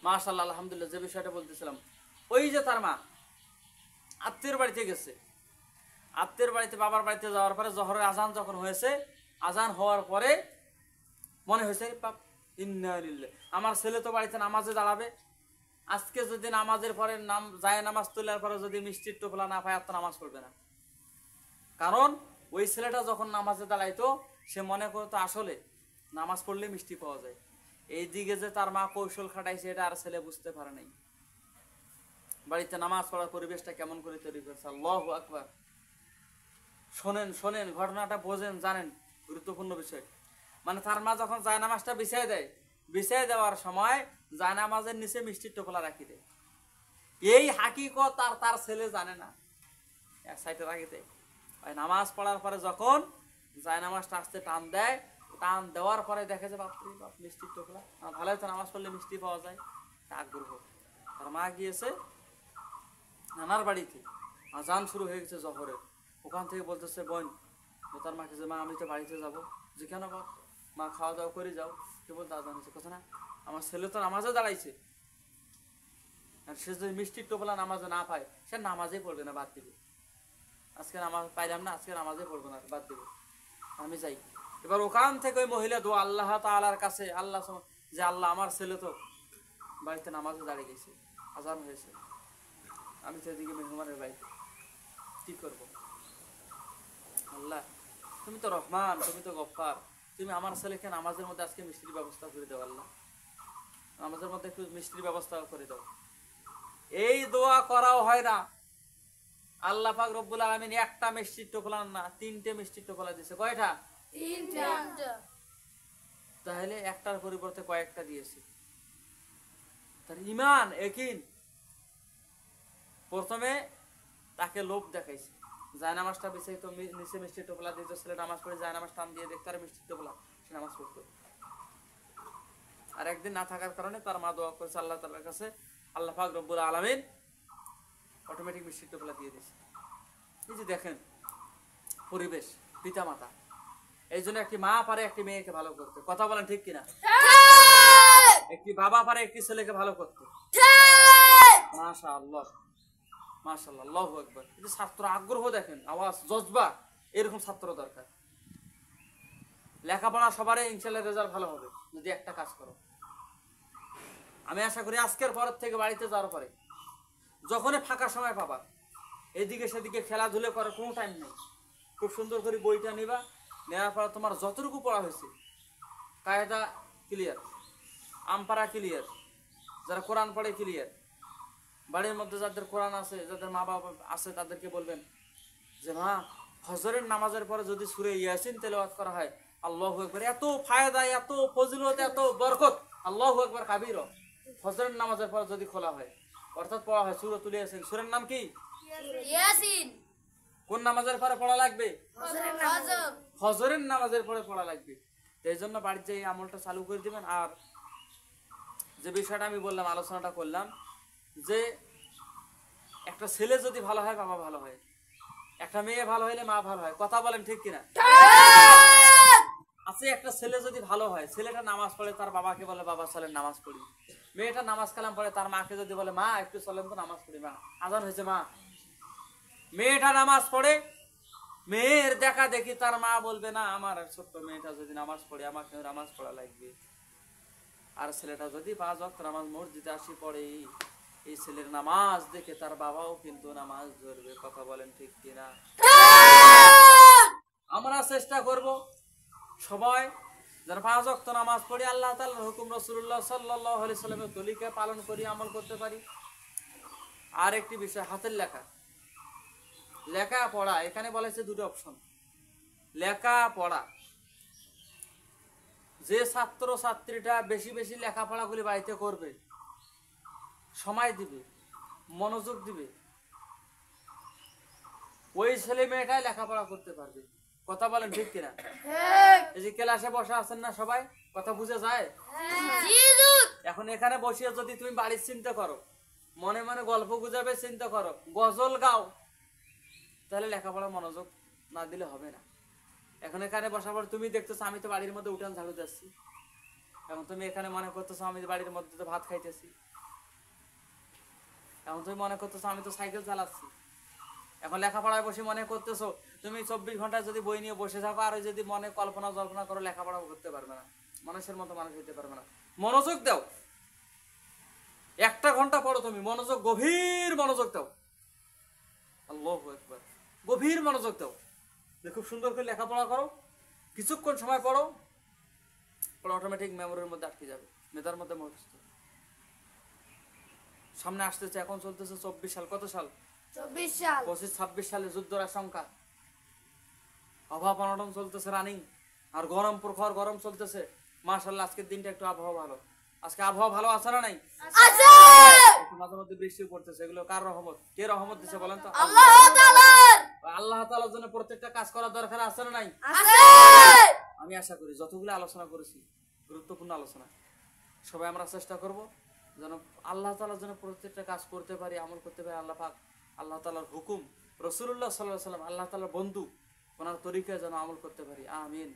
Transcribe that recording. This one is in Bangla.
মাশাআল্লাহ আলহামদুলিল্লাহ। যে বিষয়টা বলতেছিলাম, ওই যে তার মা আত্মীয়র বাড়িতে গেছে, আত্মীয়র বাড়িতে বাবার বাড়িতে যাওয়ার পরে জোহরের আজান যখন হয়েছে, আজান হওয়ার পরে মনে হয়েছে পাপ ইন্না লিল্লাহ, আমার ছেলে তো বাড়িতে নামাজে দাঁড়াবে, আজকে যদি নামাজের পরে নাম যায় নামাজ তোলার পরে যদি মিষ্টির টোপলা না পায়, আর তো নামাজ পড়বে না। কারণ ওই ছেলেটা যখন নামাজে দাঁড়াইতো সে মনে করতো আসলে নামাজ পড়লে মিষ্টি পাওয়া যায়। এই দিকে যে তার মা কৌশল খাটাইছে এটা আর ছেলে বুঝতে পারে নাই। বাড়িতে নামাজ পড়ার পরিবেশটা কেমন করে তৈরি করছে। আল্লাহু আকবার। শোনেন শোনেন, ঘটনাটা বোঝেন, জানেন, গুরুত্বপূর্ণ বিষয়। মানে তার মা যখন জায়নামাজটা বিছাই দেয়, বিছাই দেওয়ার সময় জায়নামাজের নিচে মিষ্টির টোপলা রাখি দেয়। এই হাকিকত আর তার ছেলে জানে না, এক সাইডে রাখি দেয়। নামাজ পড়ার পরে যখন জায়নামাজটা আসতে টান দেয়, টান দেওয়ার পরে দেখে যে বাপরে বাপ মিষ্টির টোপলা, ভালোই তো নামাজ পড়লে মিষ্টি পাওয়া যায়, আগ্রহ। তার মা গিয়েছে নানার বাড়িতে, আজান শুরু হয়ে গেছে জহরের, ওখান থেকে বলতেছে বোন, তার মাকে যে মা আমি তো বাড়িতে যাবো। যে কেন বাপ, মা খাওয়া দাওয়া করে যাও। কে বলতে আজান হয়েছে, কথা না আমার ছেলে তো নামাজে দাঁড়াইছে, আর সে যদি মিষ্টির টোপলা নামাজে না পায় সে নামাজেই পড়বে না, বাদ দিবে। আজকে নামাজ পাইলাম না, আজকে নামাজে পড়বো না, বাদ দিবে, আমি যাই। এবার ওখান থেকে ওই মহিলা দোয়া আল্লাহ তাআলার কাছে, আল্লাহ যে আল্লাহ আমার ছেলে তো বাড়িতে নামাজে দাঁড়িয়ে গেছে, আজান হয়েছে, আমি তো এদিকে মেহমানের বাড়িতে, কি করবো? আল্লাহ তুমি তো রহমান, তুমি তো গফফার, তুমি আমার ছেলেকে নামাজের মধ্যে আজকে মিষ্টির ব্যবস্থা করে দাও। আল্লাহ নামাজের মধ্যে একটু মিষ্টির ব্যবস্থা করে দাও। এই দোয়া করাও হয় না, আল্লাহ পাক রব্বুল আলামিন একটা মিষ্টির টোপলা না, 3টে মিষ্টির টোপলা দিয়েছে। কয়টা? 3টা। তাহলে একটার পরিবর্তে কয়েকটা দিয়েছে। তার ঈমান ইয়াকিন। প্রথমে তাকে লোভ দেখাইছে, জায়নামাজটা বিছাই তো নিচে মিষ্টির টোপলা দিত, ছেলে নামাজ পড়ে জায়নামাজ টান দিয়ে দেখতো আর মিষ্টির টোপলা, সে নামাজ পড়তো। আর একদিন না থাকার কারণে তার মা দোয়া করেছে আল্লাহ তাআলার কাছে, আল্লাহ পাক রব্বুল আলামিন অটোমেটিক মিষ্টির টোপলা দিয়ে দিয়েছে। এই যে দেখেন পরিবেশ, পিতা মাতা, এই জন্য একটি মা পারে একটি মেয়েকে ভালো করতে, কথা বলেন ঠিক কিনা? একটি বাবা পারে একটি ছেলেকে ভালো করতে। মাশাআল্লাহ মাশাআল্লাহ, আল্লাহু আকবার। এই যে ছাত্র আগ্রহ দেখেন, আওয়াজ, জজবা, এরকম ছাত্র দরকার। লেখাপড়া সবারই ইনশাআল্লাহ রেজাল্ট ভালো হবে যদি একটা কাজ করো। আমি আশা করি আজকের পর থেকে বাড়িতে যাওয়ার পরে যখনই ফাঁকা সময় পাবা, এদিকে সেদিকে খেলাধুলা করার কোনো টাইম নেই। খুব সুন্দর করে বইটা নিবা, নেওয়ার পর তোমার যতটুকু পড়া হয়েছে কায়দা ক্লিয়ার, আমপারা ক্লিয়ার, যারা কোরআন পড়ে ক্লিয়ার, বাড়ির মধ্যে যাদের কোরআন আছে, যাদের মা বাবা আছে তাদেরকে বলবেন যে মা ফজরের নামাজের পরে যদি সূরা ইয়াসিন তেলাওয়াত করা হয়, আল্লাহু আকবার, এত ফায়দা, এত ফজিলত, এত বরকত, আল্লাহু আকবার কাবীরা। ফজরের নামাজের পরে যদি খোলা হয়, অর্থাৎ পড়া হয় সূরাতুল ইয়াসিন। সূরার নাম কি? ইয়াসিন। কোন নামাজের পরে পড়া লাগবে? ফজর। ফজরের নামাজের পরে পড়া লাগবে। এই জন্য বাড়িতে এই আমলটা চালু করে দিবেন। আর যে বিষয়টা আমি বললাম, আলোচনাটা করলাম, যে একটা ছেলে যদি ভালো হয় বাবা ভালো হয়, একটা মেয়ে ভালো হইলে মা ভালো হয়, কথা বলেন ঠিক কিনা? আছে একটা ছেলে যদি ভালো হয়, ছেলেটা নামাজ পড়ে, তার বাবাকে বলে বাবা চলেন নামাজ পড়ি। মেয়েটা নামাজ কালাম পড়ে, তার মাকে যদি বলে মা একটু চলেন তো নামাজ পড়ি, মা আজান হয়েছে মা। মেয়েটা নামাজ পড়ে, মেয়ের দেখা দেখি তার মা বলবে না আমার ছোট্ট মেয়েটা যদি নামাজ পড়ে আমাকে নামাজ পড়া লাগবে। আর ছেলেটা যদি 5 ওয়াক্ত নামাজ মসজিদে আসি পড়ে, এই ছেলের নামাজ দেখে তার বাবাও কিন্তু নামাজ ধরবে, কথা বলেন ঠিক কিনা? আমরা চেষ্টা করব সবাই যারা 5 ওয়াক্ত নামাজ পড়ি, আল্লাহ তাআলার হুকুম, রাসূলুল্লাহ সাল্লাল্লাহু আলাইহি সাল্লামের তরিকা পালন করি, আমল করতে পারি। আর একটি বিষয়, হাতের লেখা, লেখাপড়া। এখানে বলেছে দুটো অপশন, লেখাপড়া। যে ছাত্র ছাত্রীটা বেশি বেশি লেখাপড়াগুলি বাড়িতে করবে, সময় দিবে, মনোযোগ দিবে, ওই ছেলে মেয়েটাই লেখাপড়া করতে পারবে, কথা বলেন ঠিক কিনা? এই যে ক্লাসে বসে আছেন না সবাই, কথা বুঝে যায়? এখন এখানে বসিয়ে যদি তুমি বাড়ির চিন্তা করো, মনে মনে গল্প গুজাবে চিন্তা করো, গজল গাও, তাহলে লেখাপড়া মনোযোগ না দিলে হবে না। এখন এখানে বসার পর তুমি দেখতেছো আমি তো বাড়ির মধ্যে উঠান ঝাড়ু দিচ্ছি, এখন তুমি এখানে মনে করতেছো আমি বাড়ির মধ্যে তো ভাত খাইতেছি, এখন তুমি মনে করতেছো আমি তো সাইকেল চালাচ্ছি। এখন লেখাপড়ায় বসে মনে করতেছো তুমি 24 ঘন্টা যদি বই নিয়ে বসে থাকো আর যদি মনে কল্পনা জল্পনা করো, লেখাপড়া করতে পারবে না, মানুষের মতো মানুষ হইতে পারবে না। মনোযোগ দাও, 1 ঘন্টা পড়ো, তুমি মনোযোগ, গভীর মনোযোগ দাও। আল্লাহু আকবার, গভীর মনোযোগ দাও, খুব সুন্দর করে লেখাপড়া করো, কিছুক্ষণ সময় পড়ো, পড়ো অটোমেটিক মেমোরির মধ্যে আটকে যাবে, মেধার মধ্যে মুখস্থ। সামনে আসতেছে, এখন চলতেছে 24 সাল, কত সাল? 24 সাল। 25-26 সালে যুদ্ধের আশঙ্কা, অভাব অনটন চলতেছে রানিং, আর গরম প্রখর গরম চলতেছে। মাশাআল্লাহ আজকের দিনটা একটু আবহাওয়া ভালো, আজকে আবহাওয়া ভালো আছে না নাই? আছে। একটু মাঝে মধ্যে বৃষ্টি পড়তেছে, এগুলো কার রহমত? কে রহমত দিছে বলেন তো? আল্লাহ তাআলার। আল্লাহ তাআলার জন্য প্রত্যেকটা কাজ করার দরকার আছে না নাই? আছে। আমি আশা করি যতগুলো আলোচনা করেছি গুরুত্বপূর্ণ আলোচনা, সবাই আমরা চেষ্টা করব যেন আল্লাহ তাআলার জন্য প্রত্যেকটা কাজ করতে পারি, আমল করতে পারি। আল্লাহ পাক, আল্লাহ তাআলার হুকুম, রাসূলুল্লাহ সাল্লাল্লাহু আলাইহি ওয়াসাল্লাম আল্লাহ তাআলার বন্ধু, ওনার তরিকায় যেন আমল করতে পারি। আমিন।